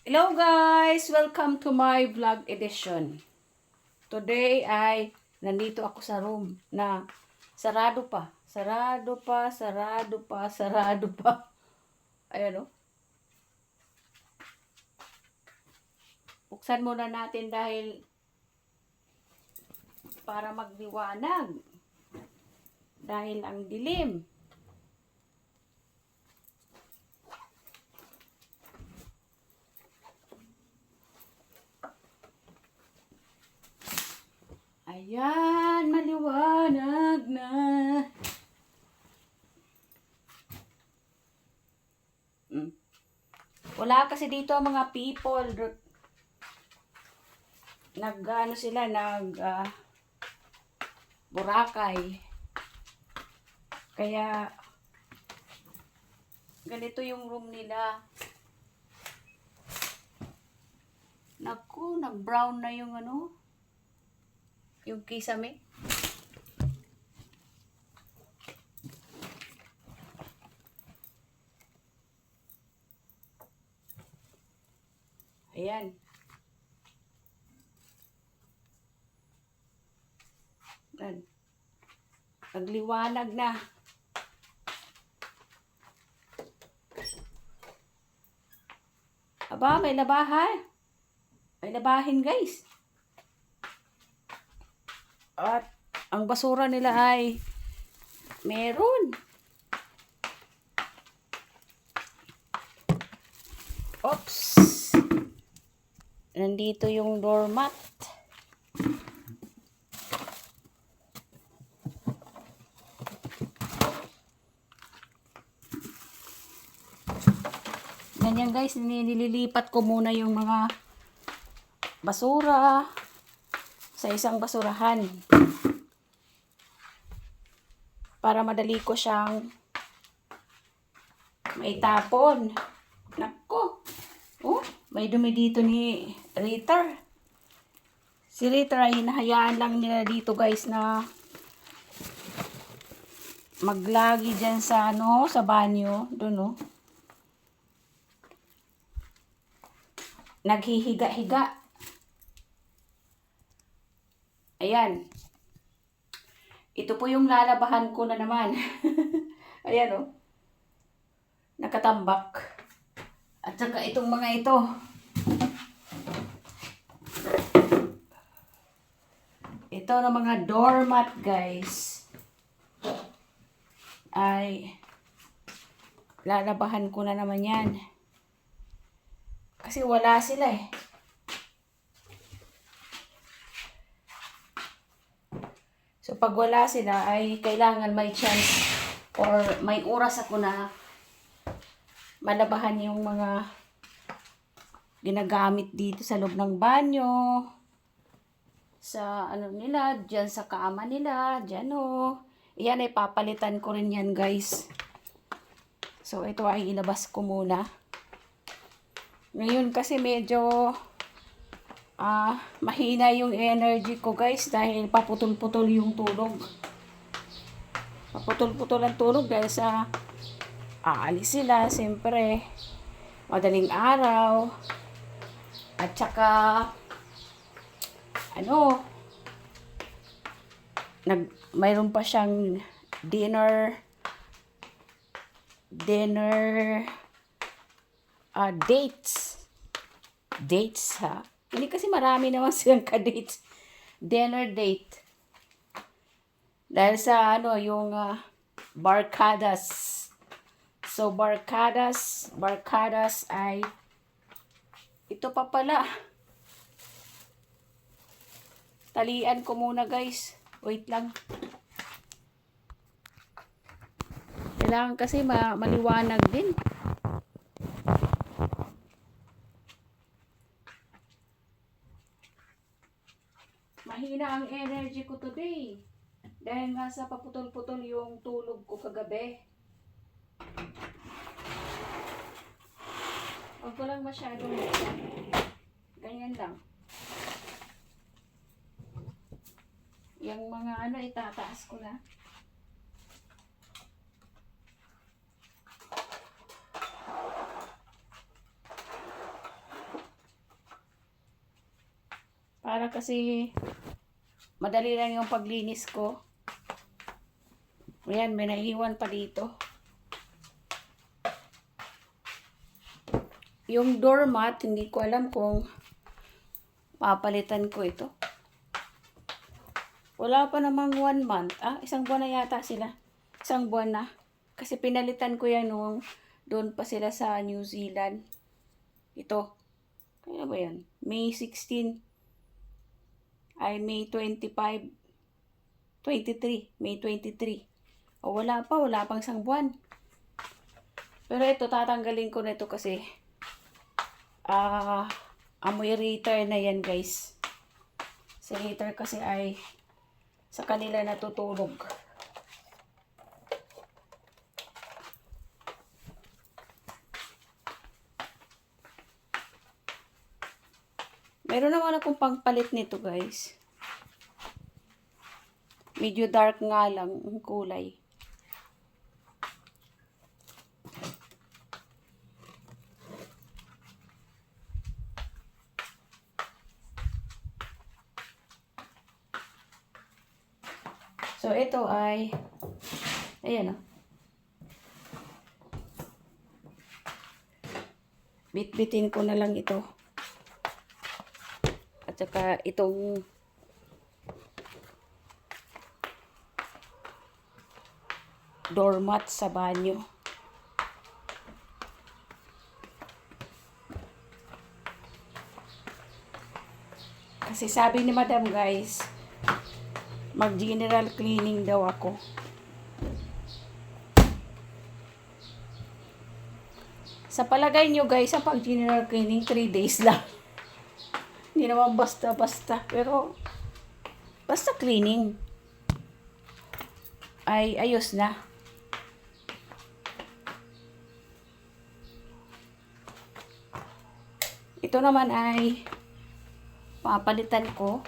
Hello guys! Welcome to my vlog edition. Today ay nandito ako sa room na sarado pa. Sarado pa, sarado pa, sarado pa. Ayan o. Buksan muna natin dahil para magliwanag. Dahil ang dilim. Ayan, maliwanag na. Wala kasi dito ang mga people. Nag-ano sila, Boracay. Kaya, ganito yung room nila. Naku, nag-brown na yung yung kisame. Ayan. Nagliwanag na. Aba, may labahan. May labahin, guys. At ang basura nila ay meron. Oops. Nandito yung doormat. Ganyan guys, nililipat ko muna yung mga basura sa isang basurahan para madali ko siyang maitapon. Nako, oh, may dumi dito ni Ritter. Si Ritter ay hinahayaan lang nila dito guys na maglagi dyan sa sa banyo, doon oh. Naghihiga-higa. Ayan. Ito po yung lalabahan ko na naman. Ayan oh. Nakatambak. At saka itong mga ito. Ito na mga doormat guys. Ay lalabahan ko na naman yan. Kasi wala sila eh. So pag wala sila ay kailangan may chance or may oras ako na malabahan yung mga ginagamit dito sa loob ng banyo. Sa nila, dyan sa kama nila, dyan o. Yan ay papalitan ko rin yan guys. So ito ay ilabas ko muna. Ngayon kasi medyo mahina yung energy ko guys dahil paputol-putol yung tulog. Paputol-putol ang tulog dahil sa aalis sila, siyempre madaling araw. At saka mayroon pa siyang dinner dates ha. Hindi kasi marami naman silang ka-dates. Dinner date. Dahil sa yung barkadas. So barkadas ay ito pa pala. Talian ko muna guys. Wait lang. Kailangan kasi maliwanag din. Mahina ang energy ko today. Dahil nga sa paputol-putol yung tulog ko kagabi. Huwag ko lang masyadong ganyan lang. Yung mga itataas ko na. Para kasi madali lang yung paglinis ko. Ayan, may naiiwan pa dito. Yung doormat, hindi ko alam kung papalitan ko ito. Wala pa namang 1 month. Isang buwan na yata sila. Isang buwan na. Kasi pinalitan ko yan nung doon pa sila sa New Zealand. Ito. Kaya ba yan? May 16. Ay, May 25. 23. May 23. O, wala pang isang buwan. Pero ito, tatanggalin ko na ito kasi amoy heater na yan, guys. Sa heater kasi ay sa kanila natutulog. Meron naman akong pangpalit nito, guys. Medyo dark nga lang ang kulay. So, ito ay, ayan o. Bit-bitin ko na lang ito. At saka itong doormat sa banyo. Kasi sabi ni Madam, guys, mag-general cleaning daw ako. Sa palagay nyo, guys, sa pag-general cleaning, 3 days lang. Hindi naman basta-basta. Pero, basta cleaning ay ayos na. Ito naman ay papalitan ko.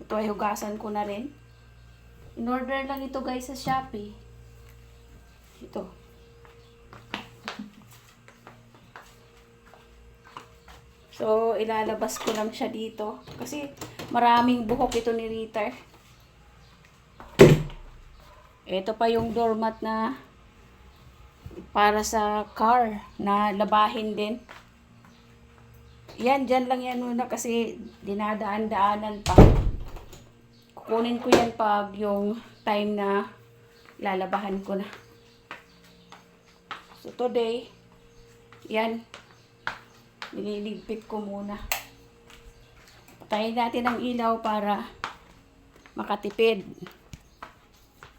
Ito ay hugasan ko na rin. In-order lang ito, guys, sa Shopee. Ito. So, ilalabas ko lang siya dito. Kasi maraming buhok ito ni Rita. Ito pa yung doormat na para sa car na labahin din. Yan, dyan lang yan muna kasi dinadaan-daanan pa. Kukunin ko yan pag yung time na lalabahan ko na. So today, yan, nililigpit ko muna. Patayin natin ang ilaw para makatipid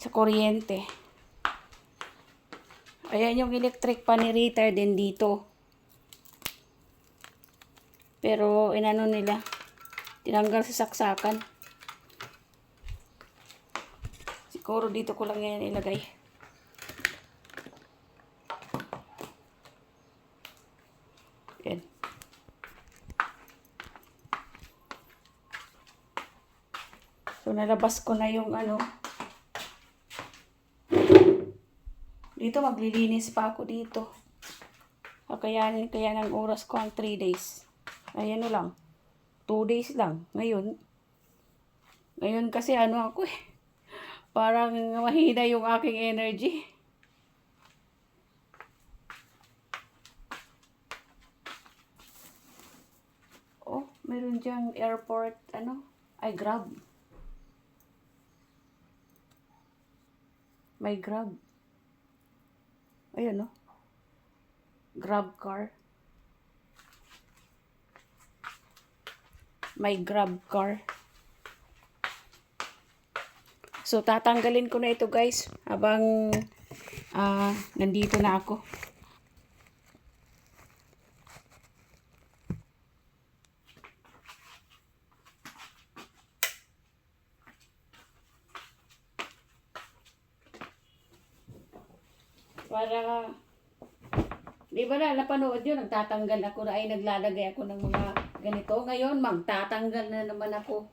sa kuryente. Ayan yung electric pan heater din dito. Pero inano nila, tinanggal sa saksakan. Siguro dito ko lang yan ilagay. Yan. So nalabas ko na yung ano. Dito maglilinis pa ako dito. Kaya ng oras ko ang 3 days. Ayan lang. 2 days lang. Ngayon kasi ano ako eh. Parang mahina yung aking energy. Oh, meron diyang airport, ay Grab. May Grab. Ayan, Grab car. May Grab car. So, tatanggalin ko na ito, guys, habang nandito na ako. Para, di ba napanood yun, nagtatanggal ako na ay naglalagay ako ng mga ganito. Ngayon, magtatanggal na naman ako.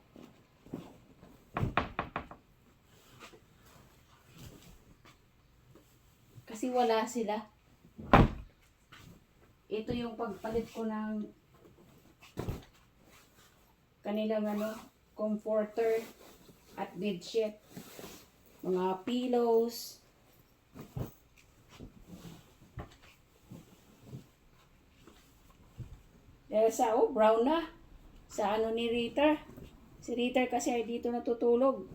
Kasi wala sila. Ito yung pagpalit ko ng kanilang comforter at bedsheet, mga pillows. Dahil sa, brown na. Sa ni Ritter. Si Ritter kasi ay dito natutulog.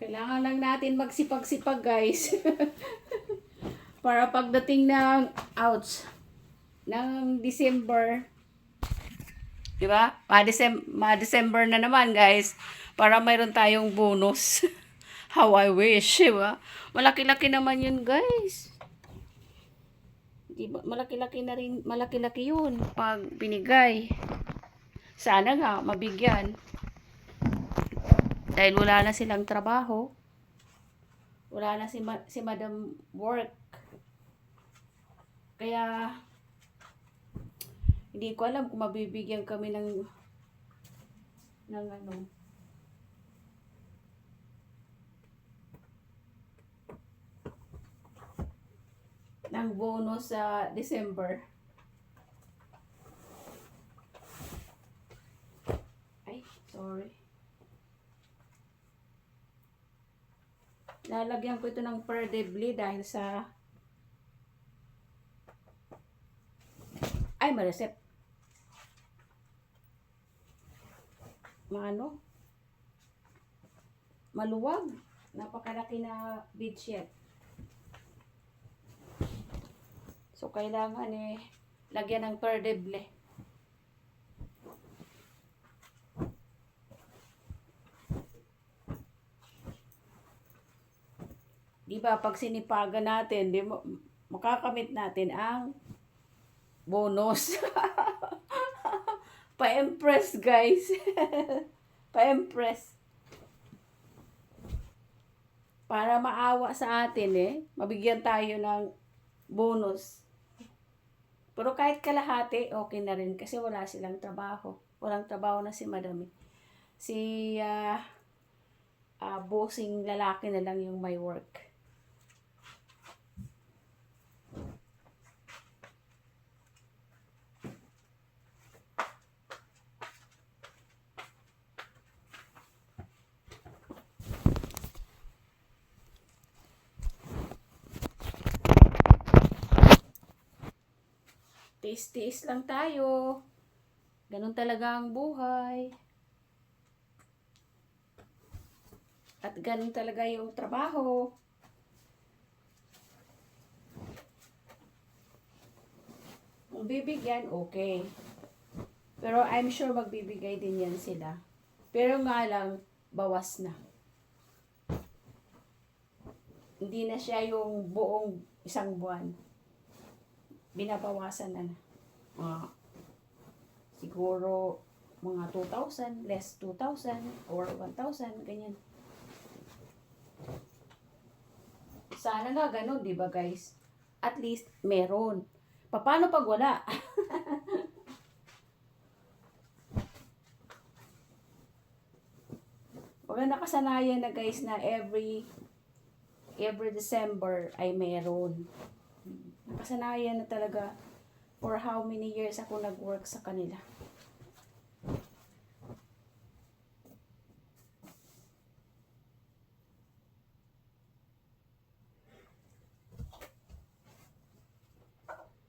Kailangan lang natin magsipag-sipag, guys. Para pagdating ng ng December, di ba? Ma-December na naman, guys. Para mayroon tayong bonus. How I wish, di ba? Malaki-laki naman yun, guys. Di ba? Malaki-laki na rin, malaki-laki yun pag binigay. Sana nga, mabigyan. Dahil wala na silang trabaho. Wala na si Madam work. Kaya, hindi ko alam kung mabibigyan kami ng bonus sa December. Ay, sorry. Lalagyan ko ito ng perdebli dahil sa ma-reset. Maluwag. Napakalaki na bedsheet. So, kailangan lagyan ng perdebli. Diba, pag sinipagan natin, makakamit natin ang bonus. Pa-impress, guys. Pa-impress. Para maawa sa atin, mabigyan tayo ng bonus. Pero kahit kalahati, okay na rin kasi wala silang trabaho. Walang trabaho na si Madam. Si bossing lalaki na lang yung may work. Tiis-tiis lang tayo. Ganun talaga ang buhay. At ganun talaga yung trabaho. Kung bibigyan, okay. Pero I'm sure magbibigay din yan sila. Pero nga lang, bawas na. Hindi na siya yung buong isang buwan. Binabawasan na. Siguro mga 2,000, less 2,000 or 1,000, ganyan. Sana nga ganun, di ba, guys? At least meron. Paano pag wala? Wala nakasanayan na, guys, na every December ay meron. Nakasanayan na talaga for how many years ako nag-work sa kanila.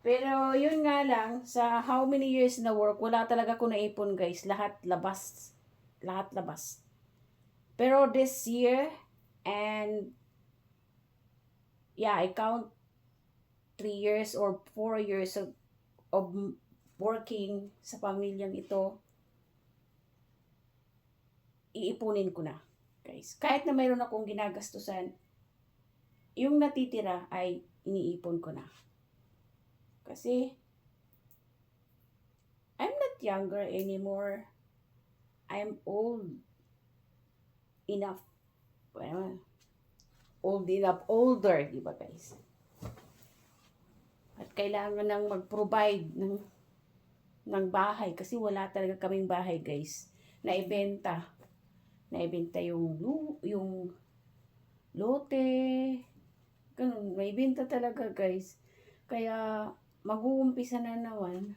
Pero yun nga lang, sa how many years na work, wala talaga ko naipon, guys. Lahat labas. Lahat labas. Pero this year, and yeah, I count 3 years or 4 years of working sa pamilyang ito, iipunin ko na, guys. Kahit na mayroon akong ginagastusan, yung natitira ay iniipon ko na. Kasi, I'm not younger anymore. I'm old. enough. Old enough, older, di ba guys? At kailangan nang mag-provide ng bahay kasi wala talaga kaming bahay guys. Naibenta. Naibenta yung lote. Ganun, naibenta talaga guys. Kaya mag-uumpisa na naman.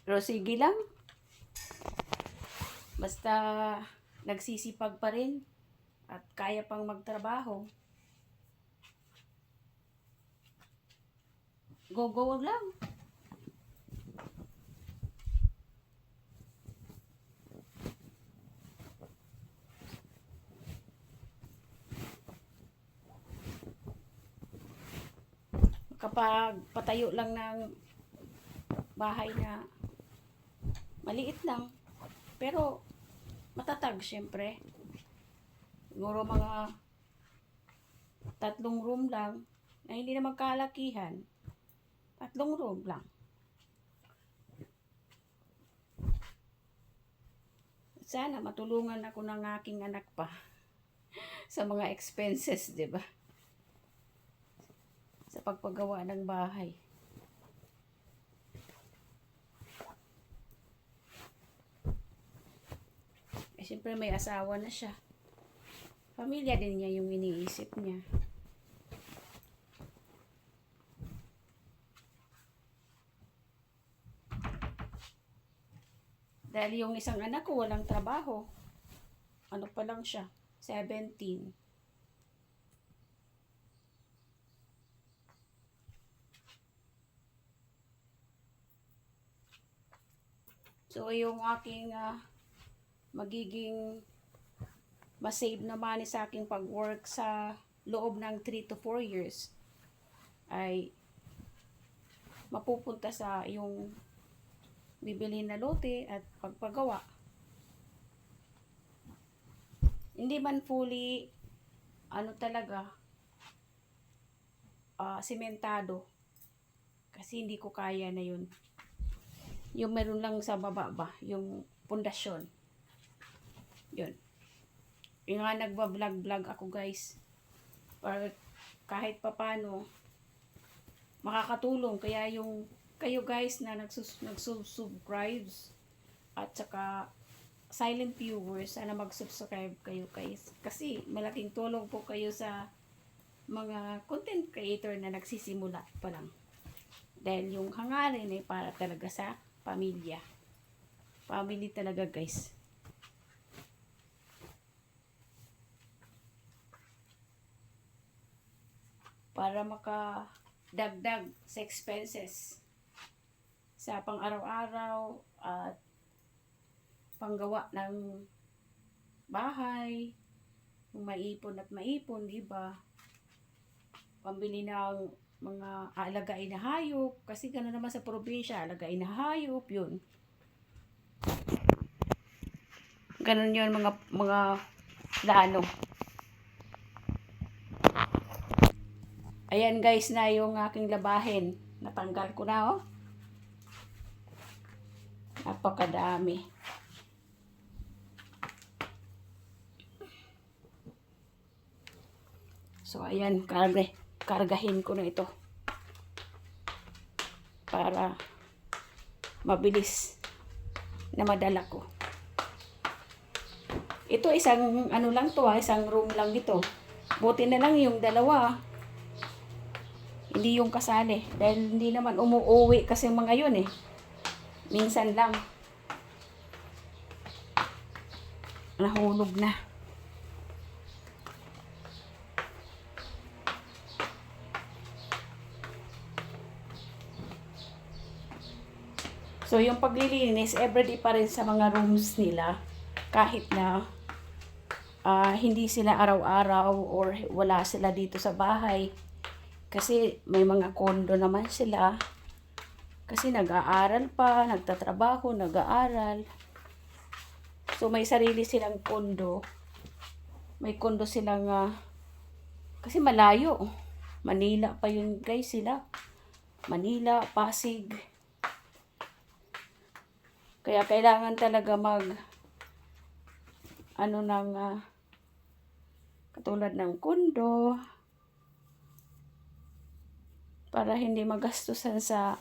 Pero sige lang. Basta nagsisipag pa rin at kaya pang magtrabaho. Go lang. Kapag patayo lang ng bahay na maliit lang, pero matatag syempre. Siguro mga 3 room lang na hindi naman kalakihan. 3 room lang. Sana matulungan ako ng aking anak pa sa mga expenses, 'di ba? Sa pagpagawa ng bahay. Siyempre may asawa na siya. Pamilya din niya yung iniisip niya. Dahil yung isang anak ko walang trabaho. Ano pa lang siya? 17. So yung aking magiging masave na money sa aking pag-work sa loob ng 3 to 4 years ay mapupunta sa yung bibili na lote at pagpagawa. Hindi man fully talaga sementado kasi hindi ko kaya na yun. Yung meron lang sa baba ba, yung pundasyon. Yun. Yung nga nagba-vlog ako guys. Para kahit papano makakatulong. Kaya yung kayo guys na nagsusubscribe at saka silent viewers, sana mag-subscribe kayo guys. Kasi malaking tulong po kayo sa mga content creator na nagsisimula pa lang. Dahil yung hangarin ay para talaga sa pamilya. Family talaga guys. Para makadagdag sa expenses sa pang-araw-araw at panggawa ng bahay, kung maipon at maipon, di ba? Pambili ng mga alagain na hayop, kasi gano'n naman sa probinsya, alagain na hayop, yun. Ganun yun mga plano. Ayan guys na yung aking labahin. Natanggal ko na oh. Napakadami. So ayan, kargahin ko na ito. Para mabilis na madala ko. Ito isang lang to isang room lang ito. Buti na lang yung dalawa. Hindi yung kasali. Dahil hindi naman umuwi kasi mga yun eh. Minsan lang. Nahulog na. So yung paglilinis, everyday pa rin sa mga rooms nila. Kahit na hindi sila araw-araw or wala sila dito sa bahay. Kasi may mga kondo naman sila. Kasi nag-aaral pa, nagtatrabaho, nag-aaral. So may sarili silang kondo. May kondo silang Kasi malayo. Manila pa yun guys sila. Manila, Pasig. Kaya kailangan talaga katulad ng kondo para hindi magastusan sa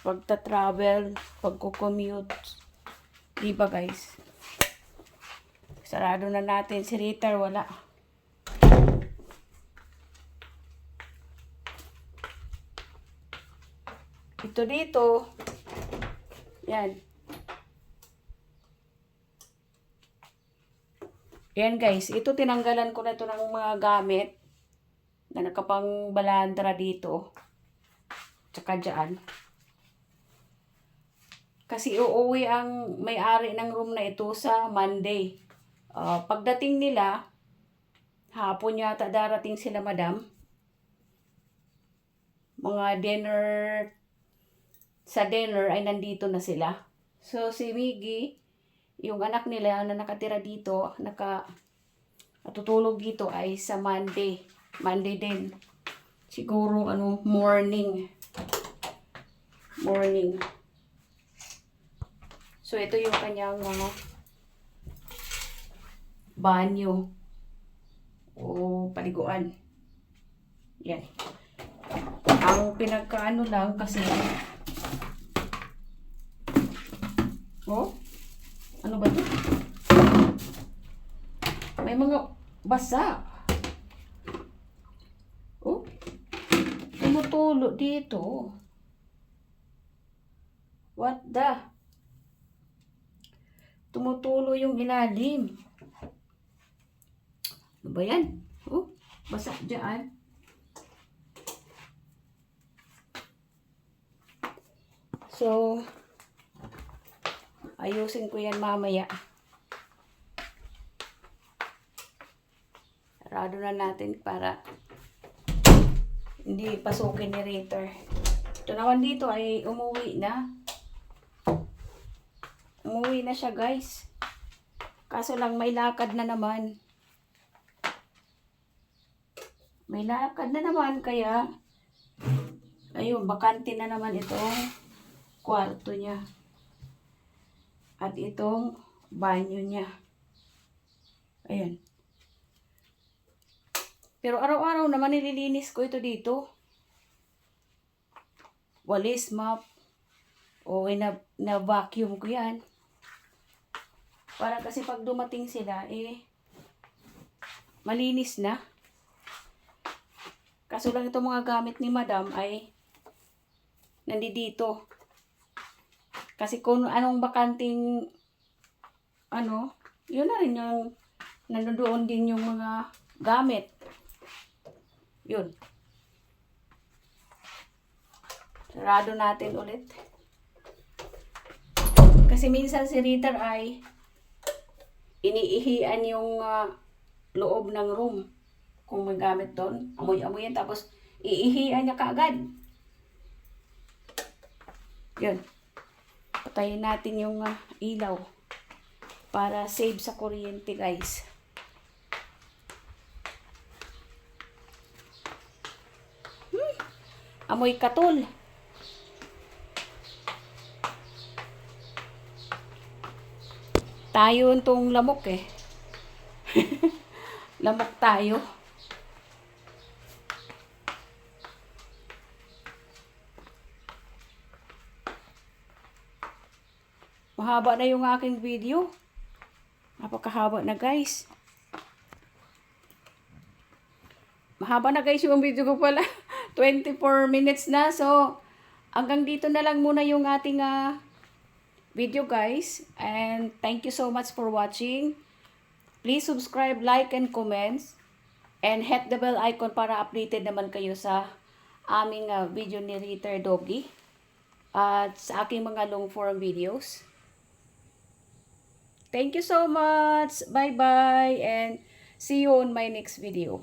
pagta-travel, pagko-commute. Diba guys? Sarado na natin si Ritter, wala. Ito dito. Yan. Yan guys, ito tinanggalan ko na ito ng mga gamit na nakapang balandra dito. Tsaka dyan. Kasi uuwi ang may-ari ng room na ito sa Monday. Pagdating nila, hapon yata darating sila madam. Mga dinner, sa dinner ay nandito na sila. So si Miggy, yung anak nila na nakatira dito, natutulog dito ay sa Monday. Monday din. Siguro morning. So, ito yung kanyang banyo o paliguan. Yan. Ang pinagkaano lang kasi ano ba ito? May mga basa. Tumutulo dito. What the? Tumutulo yung ilalim. Ano ba yan? Basa dyan. So, ayusin ko yan mamaya. Sarado na natin para hindi pasukin ni Ritter. Ito naman dito ay umuwi na. Umuwi na siya guys. Kaso lang may lakad na naman. May lakad na naman kaya ayun, bakante na naman itong kwarto niya. At itong banyo niya. Ayan. Pero araw-araw naman nililinis ko ito dito. Walis, mop. O na-vacuum ko yan. Para kasi pag dumating sila, malinis na. Kaso lang itong mga gamit ni madam ay nandito. Kasi kung anong bakanting yun na rin yung nandoon din yung mga gamit. Yun. Sarado natin ulit. Kasi minsan si Ritter ay iniihian yung loob ng room. Kung may gamit doon, amoy-amoy yan. Tapos iihian niya kaagad. Yun. Patayin natin yung ilaw. Para save sa kuryente guys. Amoy katol. Tayo itong lamok Lamok tayo. Mahaba na yung aking video. Napakahaba na guys. Mahaba na guys yung video ko pala. 24 minutes na. So, hanggang dito na lang muna yung ating video guys. And thank you so much for watching. Please subscribe, like, and comments. And hit the bell icon para updated naman kayo sa aming video ni Ritter Doggy. At sa aking mga long form videos. Thank you so much. Bye-bye. And see you on my next video.